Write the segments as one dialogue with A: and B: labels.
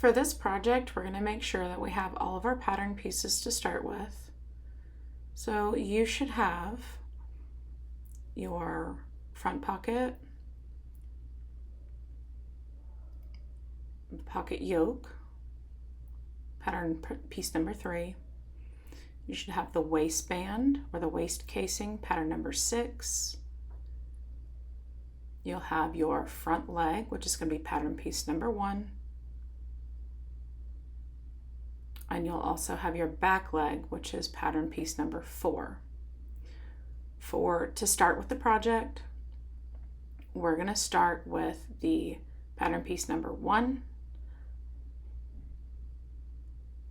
A: For this project, we're going to make sure that we have all of our pattern pieces to start with. So you should have your front pocket, pocket yoke, pattern piece number 3. You should have the waistband or the waist casing, pattern number 6. You'll have your front leg, which is going to be pattern piece number 1. And you'll also have your back leg, which is pattern piece number 4. To start with the project, we're going to start with the pattern piece number 1.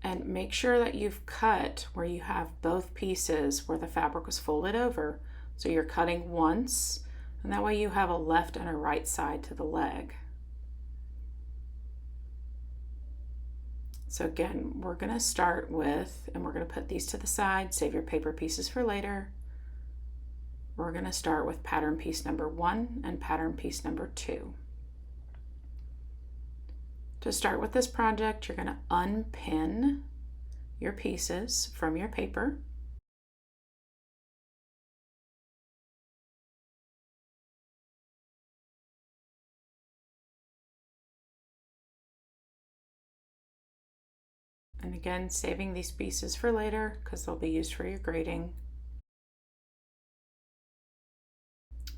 A: And make sure that you've cut where you have both pieces where the fabric was folded over. So you're cutting once, and that way you have a left and a right side to the leg. So again, we're going to start with, and we're going to put these to the side, save your paper pieces for later. We're going to start with pattern piece number 1 and pattern piece number 2. To start with this project, you're going to unpin your pieces from your paper. And again, saving these pieces for later because they'll be used for your grading.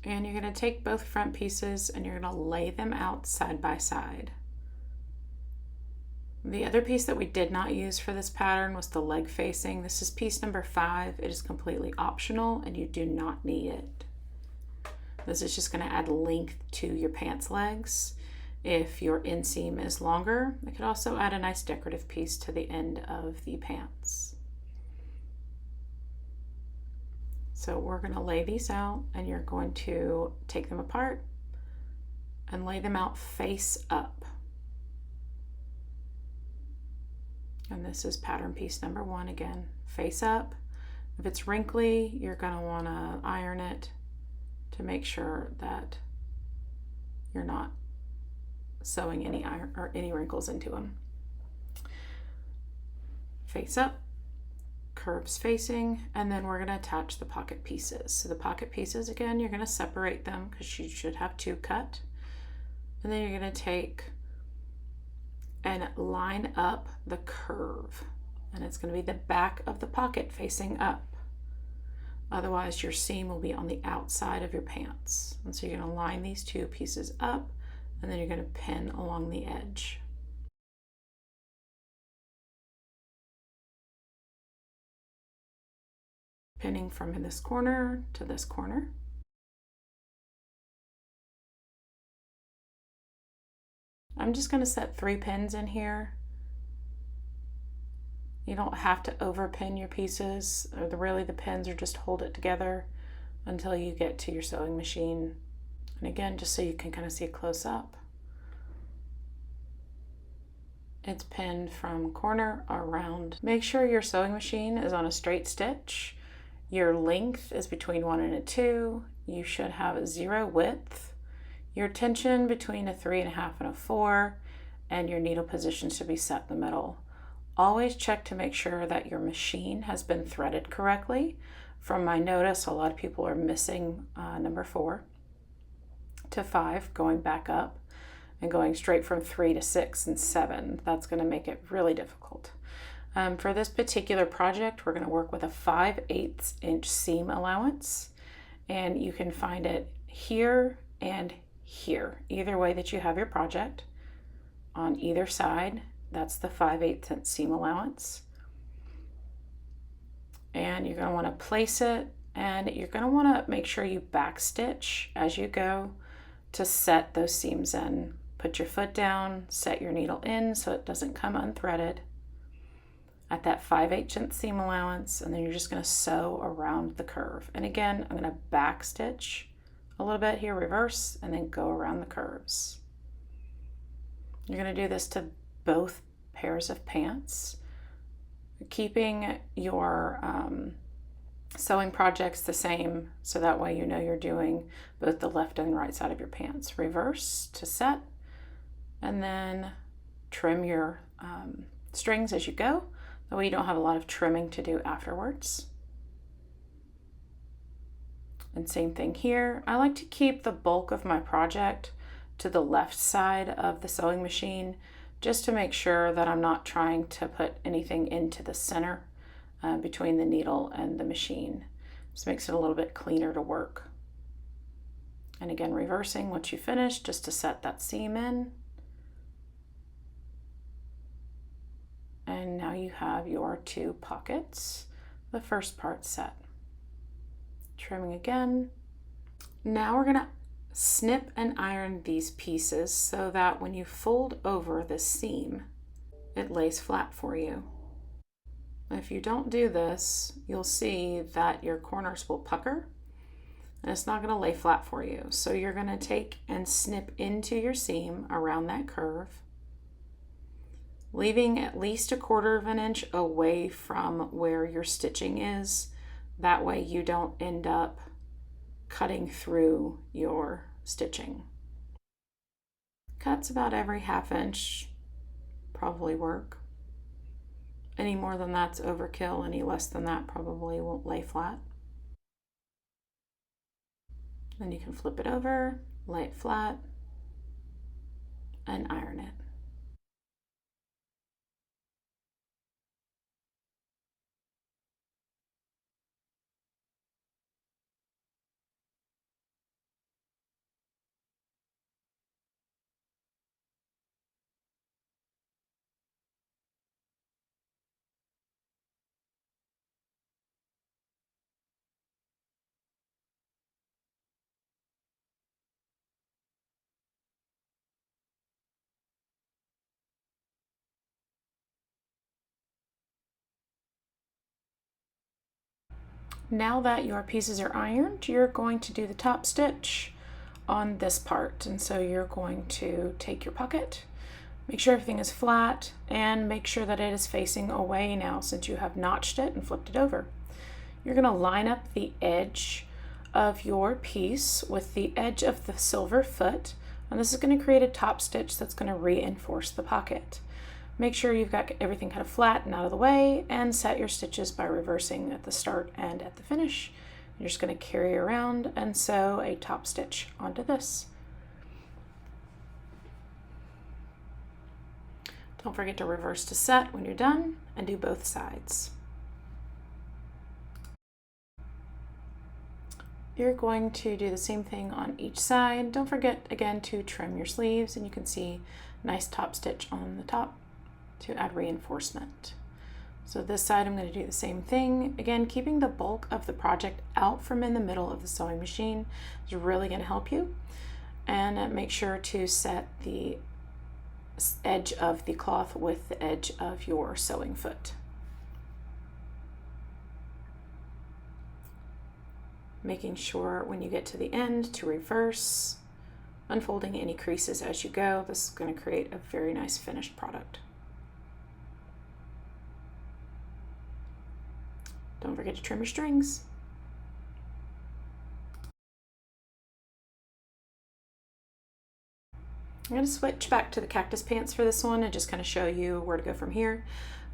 A: And you're going to take both front pieces and you're going to lay them out side by side. The other piece that we did not use for this pattern was the leg facing. This is piece number 5. It is completely optional and you do not need it. This is just going to add length to your pants legs. If your inseam is longer, it could also add a nice decorative piece to the end of the pants. So we're going to lay these out and you're going to take them apart and lay them out face up. And this is pattern piece number 1 again, face up. If it's wrinkly, you're going to want to iron it to make sure that you're not sewing any iron or any wrinkles into them. Face up, curves facing, and then we're going to attach the pocket pieces. So the pocket pieces, again, you're going to separate them because you should have 2 cut. And then you're going to take and line up the curve, and it's going to be the back of the pocket facing up. Otherwise your seam will be on the outside of your pants. And so you're going to line these 2 pieces up and then you're going to pin along the edge. Pinning from this corner to this corner. I'm just going to set 3 pins in here. You don't have to overpin your pieces. Really the pins are just hold it together until you get to your sewing machine. And again, just so you can kind of see a close up. It's pinned from corner around. Make sure your sewing machine is on a straight stitch. Your length is between 1 and a 2. You should have a 0 width. Your tension between a 3.5 and a 4, and your needle position should be set in the middle. Always check to make sure that your machine has been threaded correctly. From my notice, a lot of people are missing number 4 to 5, going back up and going straight from 3 to 6 and 7. That's going to make it really difficult. For this particular project, we're going to work with a 5/8 inch seam allowance, and you can find it here and here. Either way that you have your project, on either side, that's the 5/8 inch seam allowance. And you're going to want to place it, and you're going to want to make sure you backstitch as you go to set those seams in. Put your foot down, set your needle in so it doesn't come unthreaded at that 5/8 inch seam allowance, and then you're just going to sew around the curve. And again, I'm going to backstitch a little bit here, reverse, and then go around the curves. You're going to do this to both pairs of pants, keeping your sewing projects the same so that way you know you're doing both the left and right side of your pants. Reverse to set, and then trim your strings as you go. That way you don't have a lot of trimming to do afterwards. And same thing here. I like to keep the bulk of my project to the left side of the sewing machine, just to make sure that I'm not trying to put anything into the center between the needle and the machine. Just makes it a little bit cleaner to work. And again, reversing once you finish, just to set that seam in. And now you have your 2 pockets, the first part set. Trimming again. Now we're gonna snip and iron these pieces so that when you fold over the seam, it lays flat for you. If you don't do this, you'll see that your corners will pucker and it's not gonna lay flat for you. So you're gonna take and snip into your seam around that curve, leaving at least 1/4 of an inch away from where your stitching is. That way you don't end up cutting through your stitching. Cuts about every 1/2 inch probably work. Any more than that's overkill, any less than that probably won't lay flat. Then you can flip it over, lay it flat, and iron it. Now that your pieces are ironed, you're going to do the top stitch on this part. And so you're going to take your pocket, make sure everything is flat, and make sure that it is facing away now since you have notched it and flipped it over. You're gonna line up the edge of your piece with the edge of the silver foot, and this is gonna create a top stitch that's gonna reinforce the pocket. Make sure you've got everything kind of flat and out of the way, and set your stitches by reversing at the start and at the finish. You're just going to carry around and sew a top stitch onto this. Don't forget to reverse to set when you're done, and do both sides. You're going to do the same thing on each side. Don't forget again to trim your sleeves, and you can see nice top stitch on the top to add reinforcement. So this side I'm going to do the same thing. Again, keeping the bulk of the project out from in the middle of the sewing machine is really going to help you. And make sure to set the edge of the cloth with the edge of your sewing foot. Making sure when you get to the end to reverse, unfolding any creases as you go. This is going to create a very nice finished product. Don't forget to trim your strings. I'm going to switch back to the cactus pants for this one and just kind of show you where to go from here.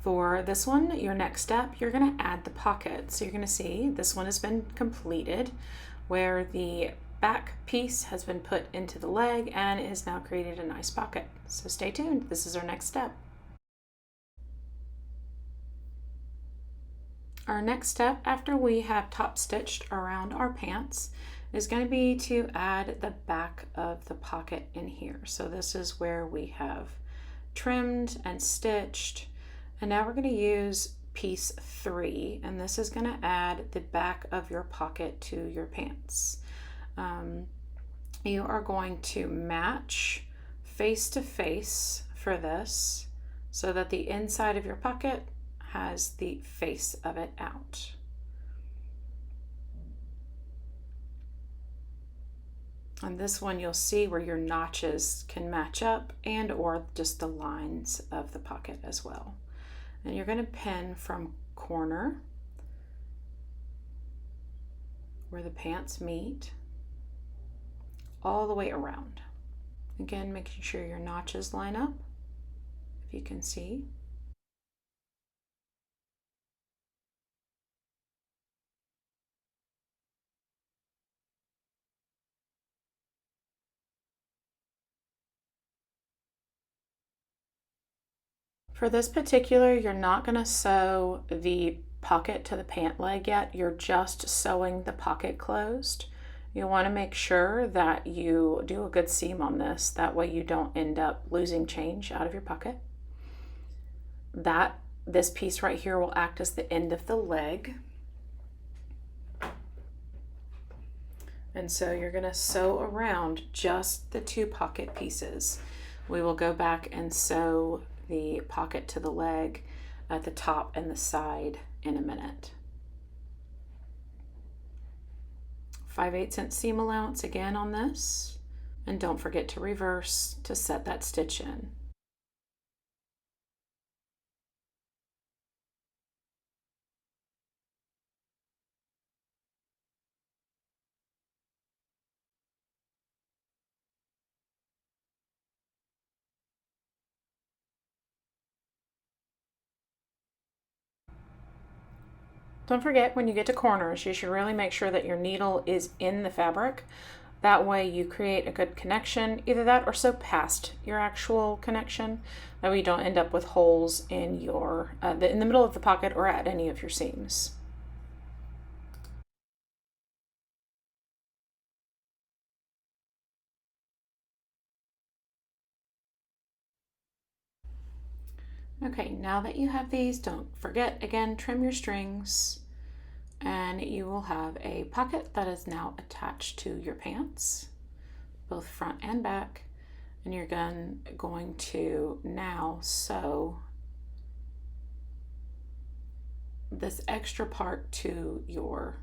A: For this one, your next step, you're going to add the pocket. So you're going to see this one has been completed, where the back piece has been put into the leg and it has now created a nice pocket. So stay tuned. This is our next step. Our next step after we have top stitched around our pants is going to be to add the back of the pocket in here. So this is where we have trimmed and stitched, and now we're going to use piece 3, and this is going to add the back of your pocket to your pants. You are going to match face to face for this so that the inside of your pocket has the face of it out. On this one, you'll see where your notches can match up and or just the lines of the pocket as well. And you're going to pin from corner where the pants meet all the way around. Again, making sure your notches line up. if you can see. For this particular, you're not going to sew the pocket to the pant leg yet. You're just sewing the pocket closed. You want to make sure that you do a good seam on this. That way you don't end up losing change out of your pocket. This piece right here will act as the end of the leg. And so you're going to sew around just the two pocket pieces. We will go back and sew the pocket to the leg at the top and the side in a minute. 5/8" seam allowance again on this, and don't forget to reverse to set that stitch in. Don't forget, when you get to corners, you should really make sure that your needle is in the fabric. That way you create a good connection, either that or sew past your actual connection. That way you don't end up with holes in your in the middle of the pocket or at any of your seams. Okay, now that you have these, don't forget, again, trim your strings, and you will have a pocket that is now attached to your pants, both front and back. And you're going to now sew this extra part to your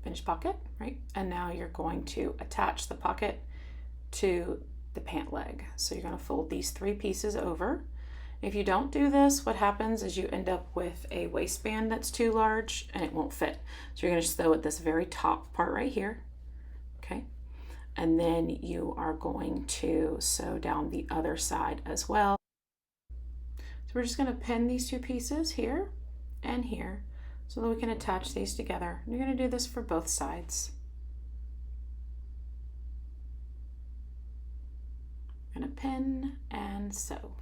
A: finished pocket, right? And now you're going to attach the pocket to the pant leg. So you're going to fold these three pieces over. If you don't do this, what happens is you end up with a waistband that's too large and it won't fit. So you're going to sew at this very top part right here, okay? And then you are going to sew down the other side as well. So we're just going to pin these two pieces here and here so that we can attach these together. And you're going to do this for both sides. I'm going to pin and sew.